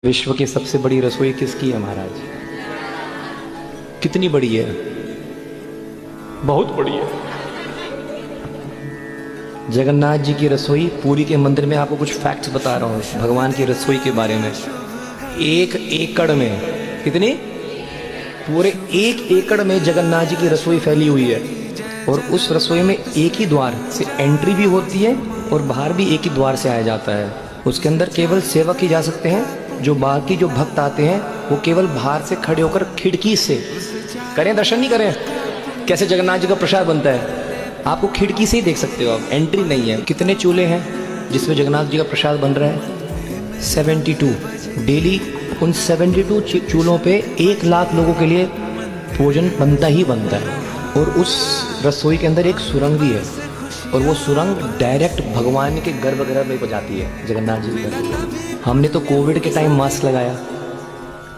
विश्व की सबसे बड़ी रसोई किसकी है महाराज? कितनी बड़ी है? बहुत बड़ी है। जगन्नाथ जी की रसोई पुरी के मंदिर में। आपको कुछ फैक्ट्स बता रहा हूँ भगवान की रसोई के बारे में। 1 एकड़ में कितनी? पूरे 1 एकड़ में जगन्नाथ जी की रसोई फैली हुई है। और उस रसोई में एक ही द्वार से एंट्री भी होती है और बाहर भी एक ही द्वार से आया जाता है। उसके अंदर केवल सेवक ही जा सकते हैं। जो बाकी जो भक्त आते हैं वो केवल बाहर से खड़े होकर खिड़की से करें, दर्शन नहीं करें। कैसे जगन्नाथ जी का प्रसाद बनता है आपको खिड़की से ही देख सकते हो आप, एंट्री नहीं है। कितने चूल्हे हैं जिसमें जगन्नाथ जी का प्रसाद बन रहा है? 72। डेली उन 72 चूल्हों पे 1 लाख लोगों के लिए भोजन बनता ही बनता है। और उस रसोई के अंदर एक सुरंग भी है और वो सुरंग डायरेक्ट भगवान के गर्भगृह में जाती है, जगन्नाथ जी के गर्भगृह। हमने तो कोविड के टाइम मास्क लगाया।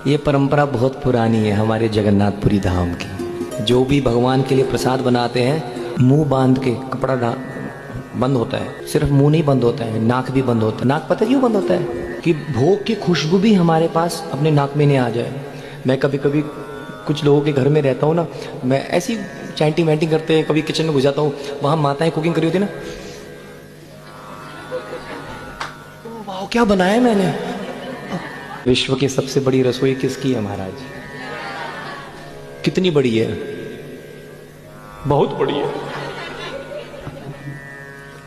ये परंपरा बहुत पुरानी है हमारे जगन्नाथपुरी धाम की। जो भी भगवान के लिए प्रसाद बनाते हैं मुंह बांध के, कपड़ा बंद होता है। सिर्फ मुंह नहीं बंद होता है, नाक भी बंद होता है। नाक पता क्यों बंद होता है? कि भोग की खुशबू भी हमारे पास अपने नाक में नहीं आ जाए। मैं कभी कभी कुछ लोगों के घर में रहता हूँ ना, मैं ऐसी चैंटिंग वैंटिंग करते हैं, कभी किचन में घुस जाता हूँ, वहाँ माताएं कुकिंग करी होती ना, वाह क्या बनाया है मैंने। विश्व की सबसे बड़ी रसोई किसकी है महाराज? कितनी बड़ी है? बहुत बड़ी है।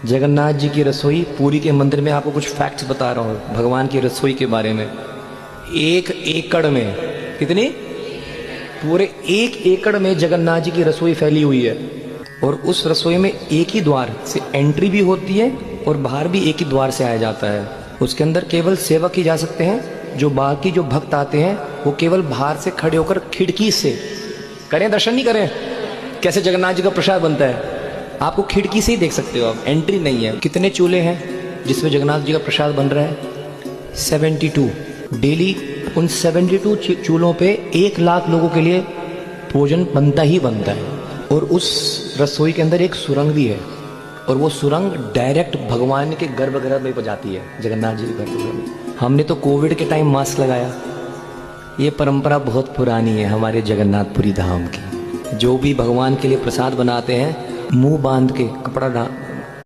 जगन्नाथ जी की रसोई पुरी के मंदिर में। आपको कुछ फैक्ट्स बता रहा हूँ भगवान की रसोई के बारे में। 1 एकड़ में कितनी? पूरे 1 एकड़ में जगन्नाथ जी की रसोई फैली हुई है। और उस रसोई में एक ही द्वार से एंट्री भी होती है और बाहर भी एक ही द्वार से आया जाता है। उसके अंदर केवल सेवक ही जा सकते हैं। जो बाकी जो भक्त आते हैं वो केवल बाहर से खड़े होकर खिड़की से करें, दर्शन नहीं करें। कैसे जगन्नाथ जी का प्रसाद बनता है आपको खिड़की से ही देख सकते हो आप, एंट्री नहीं है। कितने चूल्हे हैं जिसमें जगन्नाथ जी का प्रसाद बन रहा है? 72। डेली उन 72 चूल्हों पे 1 लाख लोगों के लिए भोजन बनता ही बनता है। और उस रसोई के अंदर एक सुरंग भी है और वो सुरंग डायरेक्ट भगवान के गर्भगृह में जाती है, जगन्नाथ जी के गर्भगृह में। हमने तो कोविड के टाइम मास्क लगाया। ये परंपरा बहुत पुरानी है हमारे जगन्नाथपुरी धाम की। जो भी भगवान के लिए प्रसाद बनाते हैं मुंह बांध के, कपड़ा